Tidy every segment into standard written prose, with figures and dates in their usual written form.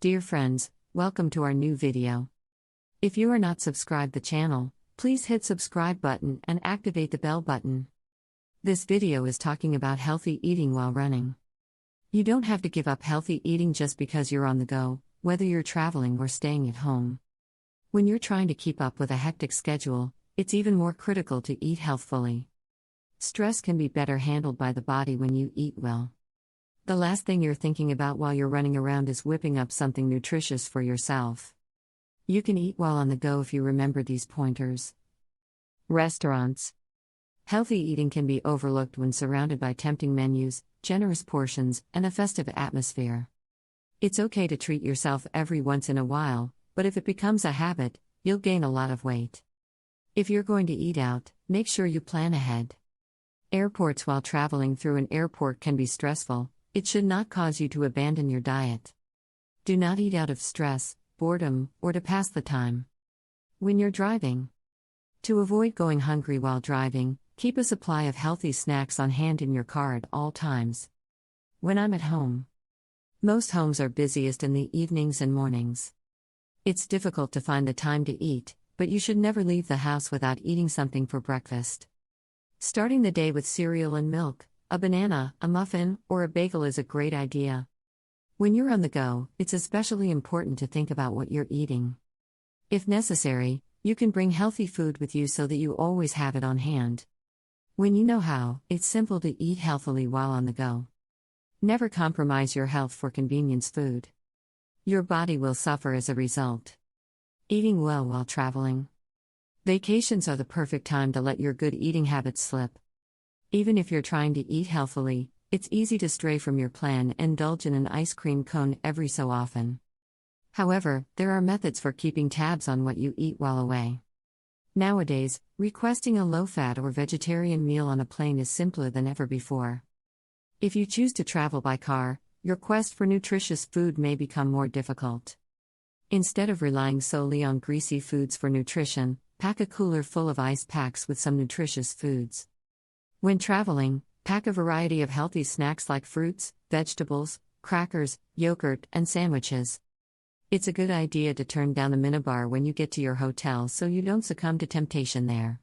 Dear friends, welcome to our new video. If you are not subscribed the channel, please hit subscribe button and activate the bell button. This video is talking about healthy eating while running. You don't have to give up healthy eating just because you're on the go, whether you're traveling or staying at home. When you're trying to keep up with a hectic schedule, it's even more critical to eat healthfully. Stress can be better handled by the body when you eat well. The last thing you're thinking about while you're running around is whipping up something nutritious for yourself. You can eat while on the go if you remember these pointers. Restaurants. Healthy eating can be overlooked when surrounded by tempting menus, generous portions, and a festive atmosphere. It's okay to treat yourself every once in a while, but if it becomes a habit, you'll gain a lot of weight. If you're going to eat out, make sure you plan ahead. Airports. While traveling through an airport can be stressful, it should not cause you to abandon your diet. Do not eat out of stress, boredom, or to pass the time. When you're driving. To avoid going hungry while driving, keep a supply of healthy snacks on hand in your car at all times. When I'm at home. Most homes are busiest in the evenings and mornings. It's difficult to find the time to eat, but you should never leave the house without eating something for breakfast. Starting the day with cereal and milk, a banana, a muffin, or a bagel is a great idea. When you're on the go, it's especially important to think about what you're eating. If necessary, you can bring healthy food with you so that you always have it on hand. When you know how, it's simple to eat healthily while on the go. Never compromise your health for convenience food. Your body will suffer as a result. Eating well while traveling. Vacations are the perfect time to let your good eating habits slip. Even if you're trying to eat healthily, it's easy to stray from your plan and indulge in an ice cream cone every so often. However, there are methods for keeping tabs on what you eat while away. Nowadays, requesting a low-fat or vegetarian meal on a plane is simpler than ever before. If you choose to travel by car, your quest for nutritious food may become more difficult. Instead of relying solely on greasy foods for nutrition, pack a cooler full of ice packs with some nutritious foods. When traveling, pack a variety of healthy snacks like fruits, vegetables, crackers, yogurt, and sandwiches. It's a good idea to turn down the minibar when you get to your hotel so you don't succumb to temptation there.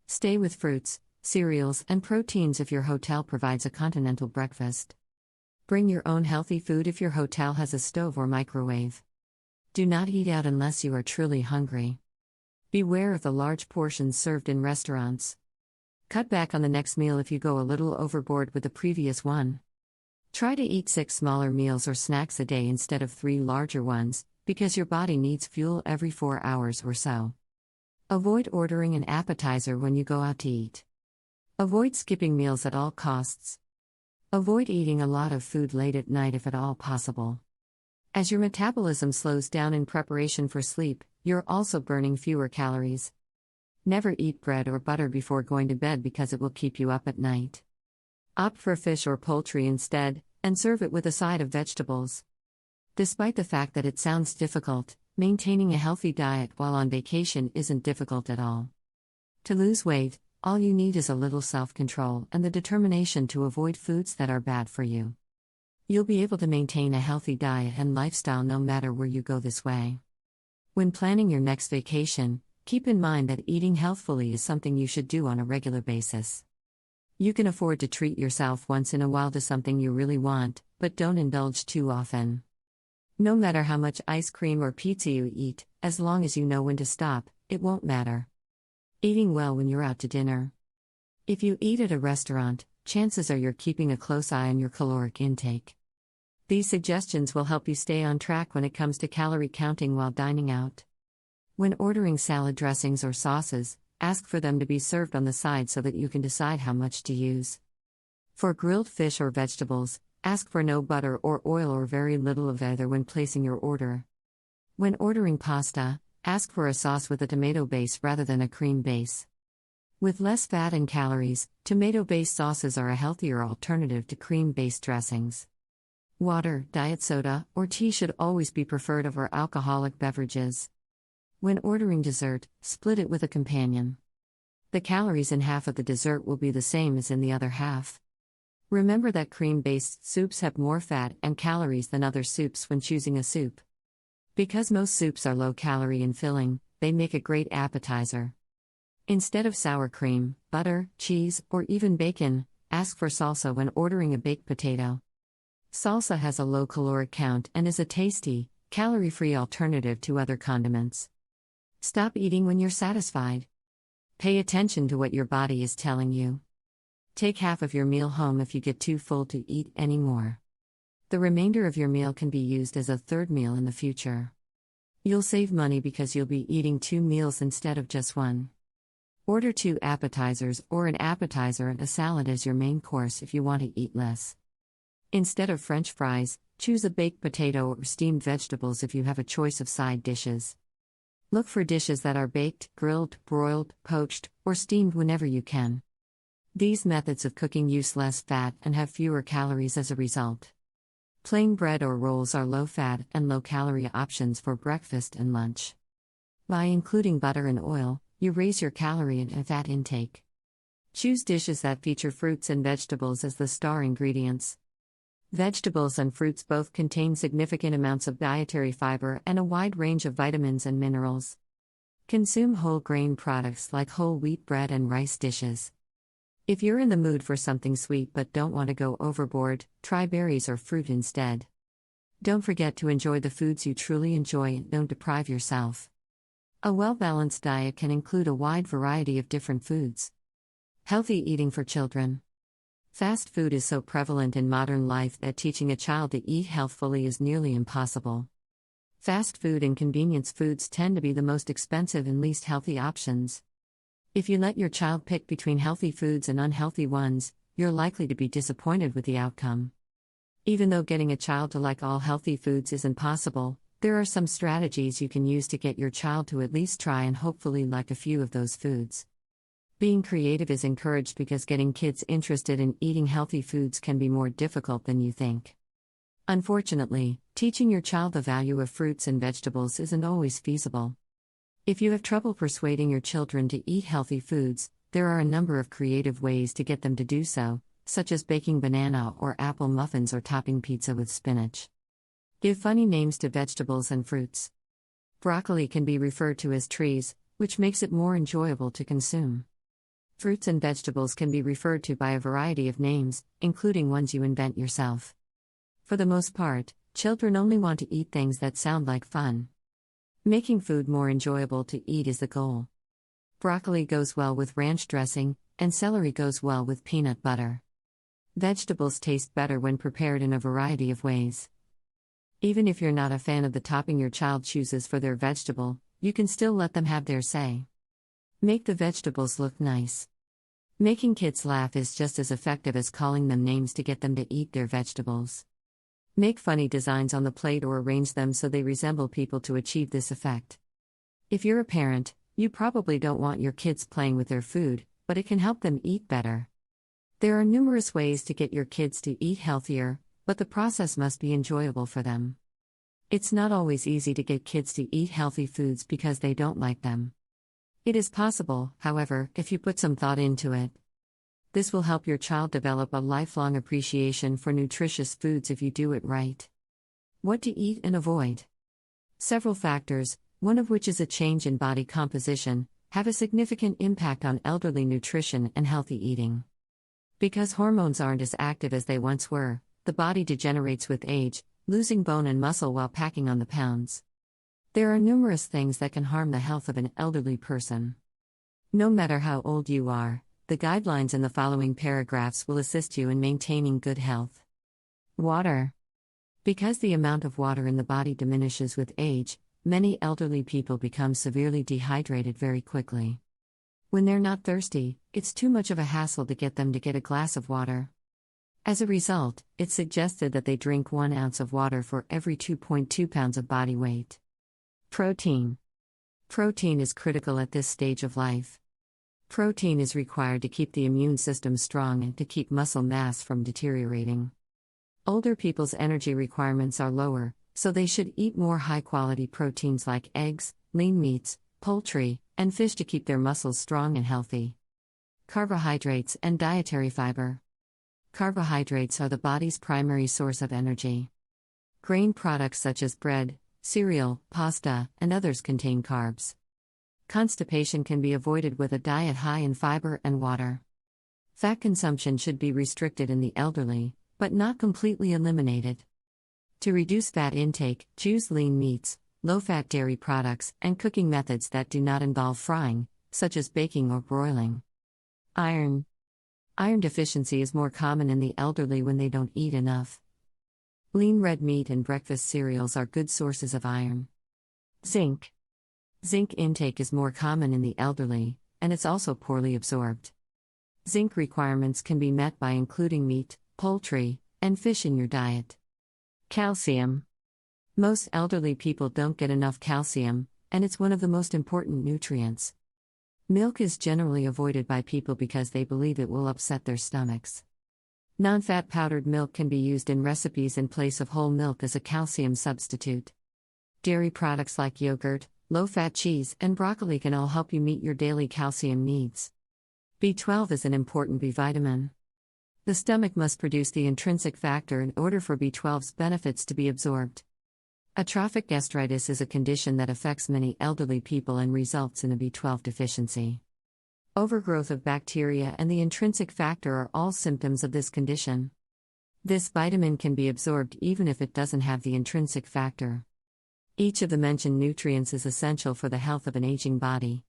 Stay with fruits, cereals, and proteins if your hotel provides a continental breakfast. Bring your own healthy food if your hotel has a stove or microwave. Do not eat out unless you are truly hungry. Beware of the large portions served in restaurants. Cut back on the next meal if you go a little overboard with the previous one. Try to eat 6 smaller meals or snacks a day instead of 3 larger ones, because your body needs fuel every 4 hours or so. Avoid ordering an appetizer when you go out to eat. Avoid skipping meals at all costs. Avoid eating a lot of food late at night if at all possible. As your metabolism slows down in preparation for sleep, you're also burning fewer calories. Never eat bread or butter before going to bed because it will keep you up at night. Opt for fish or poultry instead, and serve it with a side of vegetables. Despite the fact that it sounds difficult, maintaining a healthy diet while on vacation isn't difficult at all. To lose weight, all you need is a little self-control and the determination to avoid foods that are bad for you. You'll be able to maintain a healthy diet and lifestyle no matter where you go this way. When planning your next vacation, keep in mind that eating healthfully is something you should do on a regular basis. You can afford to treat yourself once in a while to something you really want, but don't indulge too often. No matter how much ice cream or pizza you eat, as long as you know when to stop, it won't matter. Eating well when you're out to dinner. If you eat at a restaurant, chances are you're keeping a close eye on your caloric intake. These suggestions will help you stay on track when it comes to calorie counting while dining out. When ordering salad dressings or sauces, ask for them to be served on the side so that you can decide how much to use. For grilled fish or vegetables, ask for no butter or oil or very little of either when placing your order. When ordering pasta, ask for a sauce with a tomato base rather than a cream base. With less fat and calories, tomato-based sauces are a healthier alternative to cream-based dressings. Water, diet soda, or tea should always be preferred over alcoholic beverages. When ordering dessert, split it with a companion. The calories in half of the dessert will be the same as in the other half. Remember that cream-based soups have more fat and calories than other soups when choosing a soup. Because most soups are low-calorie and filling, they make a great appetizer. Instead of sour cream, butter, cheese, or even bacon, ask for salsa when ordering a baked potato. Salsa has a low caloric count and is a tasty, calorie-free alternative to other condiments. Stop eating when you're satisfied. Pay attention to what your body is telling you. Take half of your meal home if you get too full to eat anymore. The remainder of your meal can be used as a third meal in the future. You'll save money because you'll be eating 2 meals instead of just 1. Order 2 appetizers or an appetizer and a salad as your main course if you want to eat less. Instead of French fries, choose a baked potato or steamed vegetables if you have a choice of side dishes. Look for dishes that are baked, grilled, broiled, poached, or steamed whenever you can. These methods of cooking use less fat and have fewer calories as a result. Plain bread or rolls are low-fat and low-calorie options for breakfast and lunch. By including butter and oil, you raise your calorie and fat intake. Choose dishes that feature fruits and vegetables as the star ingredients. Vegetables and fruits both contain significant amounts of dietary fiber and a wide range of vitamins and minerals. Consume whole grain products like whole wheat bread and rice dishes. If you're in the mood for something sweet but don't want to go overboard, try berries or fruit instead. Don't forget to enjoy the foods you truly enjoy and don't deprive yourself. A well-balanced diet can include a wide variety of different foods. Healthy eating for children. Fast food is so prevalent in modern life that teaching a child to eat healthfully is nearly impossible. Fast food and convenience foods tend to be the most expensive and least healthy options. If you let your child pick between healthy foods and unhealthy ones, you're likely to be disappointed with the outcome. Even though getting a child to like all healthy foods isn't possible, there are some strategies you can use to get your child to at least try and hopefully like a few of those foods. Being creative is encouraged because getting kids interested in eating healthy foods can be more difficult than you think. Unfortunately, teaching your child the value of fruits and vegetables isn't always feasible. If you have trouble persuading your children to eat healthy foods, there are a number of creative ways to get them to do so, such as baking banana or apple muffins or topping pizza with spinach. Give funny names to vegetables and fruits. Broccoli can be referred to as trees, which makes it more enjoyable to consume. Fruits and vegetables can be referred to by a variety of names, including ones you invent yourself. For the most part, children only want to eat things that sound like fun. Making food more enjoyable to eat is the goal. Broccoli goes well with ranch dressing, and celery goes well with peanut butter. Vegetables taste better when prepared in a variety of ways. Even if you're not a fan of the topping your child chooses for their vegetable, you can still let them have their say. Make the vegetables look nice. Making kids laugh is just as effective as calling them names to get them to eat their vegetables. Make funny designs on the plate or arrange them so they resemble people to achieve this effect. If you're a parent, you probably don't want your kids playing with their food, but it can help them eat better. There are numerous ways to get your kids to eat healthier, but the process must be enjoyable for them. It's not always easy to get kids to eat healthy foods because they don't like them. It is possible, however, if you put some thought into it. This will help your child develop a lifelong appreciation for nutritious foods if you do it right. What to eat and avoid. Several factors, one of which is a change in body composition, have a significant impact on elderly nutrition and healthy eating. Because hormones aren't as active as they once were, the body degenerates with age, losing bone and muscle while packing on the pounds. There are numerous things that can harm the health of an elderly person. No matter how old you are, the guidelines in the following paragraphs will assist you in maintaining good health. Water. Because the amount of water in the body diminishes with age, many elderly people become severely dehydrated very quickly. When they're not thirsty, it's too much of a hassle to get them to get a glass of water. As a result, it's suggested that they drink 1 ounce of water for every 2.2 pounds of body weight. Protein. Protein is critical at this stage of life. Protein is required to keep the immune system strong and to keep muscle mass from deteriorating. Older people's energy requirements are lower, so they should eat more high-quality proteins like eggs, lean meats, poultry, and fish to keep their muscles strong and healthy. Carbohydrates and dietary fiber. Carbohydrates are the body's primary source of energy. Grain products such as bread, cereal, pasta, and others contain carbs. Constipation can be avoided with a diet high in fiber and water. Fat consumption should be restricted in the elderly, but not completely eliminated. To reduce fat intake, choose lean meats, low-fat dairy products, and cooking methods that do not involve frying, such as baking or broiling. Iron. Iron deficiency is more common in the elderly when they don't eat enough. Lean red meat and breakfast cereals are good sources of iron. Zinc. Zinc intake is more common in the elderly, and it's also poorly absorbed. Zinc requirements can be met by including meat, poultry, and fish in your diet. Calcium. Most elderly people don't get enough calcium, and it's one of the most important nutrients. Milk is generally avoided by people because they believe it will upset their stomachs. Non-fat powdered milk can be used in recipes in place of whole milk as a calcium substitute. Dairy products like yogurt, low-fat cheese, and broccoli can all help you meet your daily calcium needs. B12 is an important B vitamin. The stomach must produce the intrinsic factor in order for B12's benefits to be absorbed. Atrophic gastritis is a condition that affects many elderly people and results in a B12 deficiency. Overgrowth of bacteria and the intrinsic factor are all symptoms of this condition. This vitamin can be absorbed even if it doesn't have the intrinsic factor. Each of the mentioned nutrients is essential for the health of an aging body.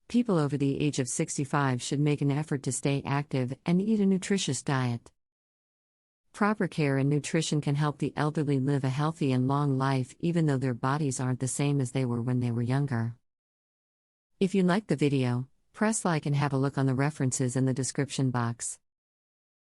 People over the age of 65 should make an effort to stay active and eat a nutritious diet. Proper care and nutrition can help the elderly live a healthy and long life even though their bodies aren't the same as they were when they were younger. If you liked the video, press like and have a look on the references in the description box.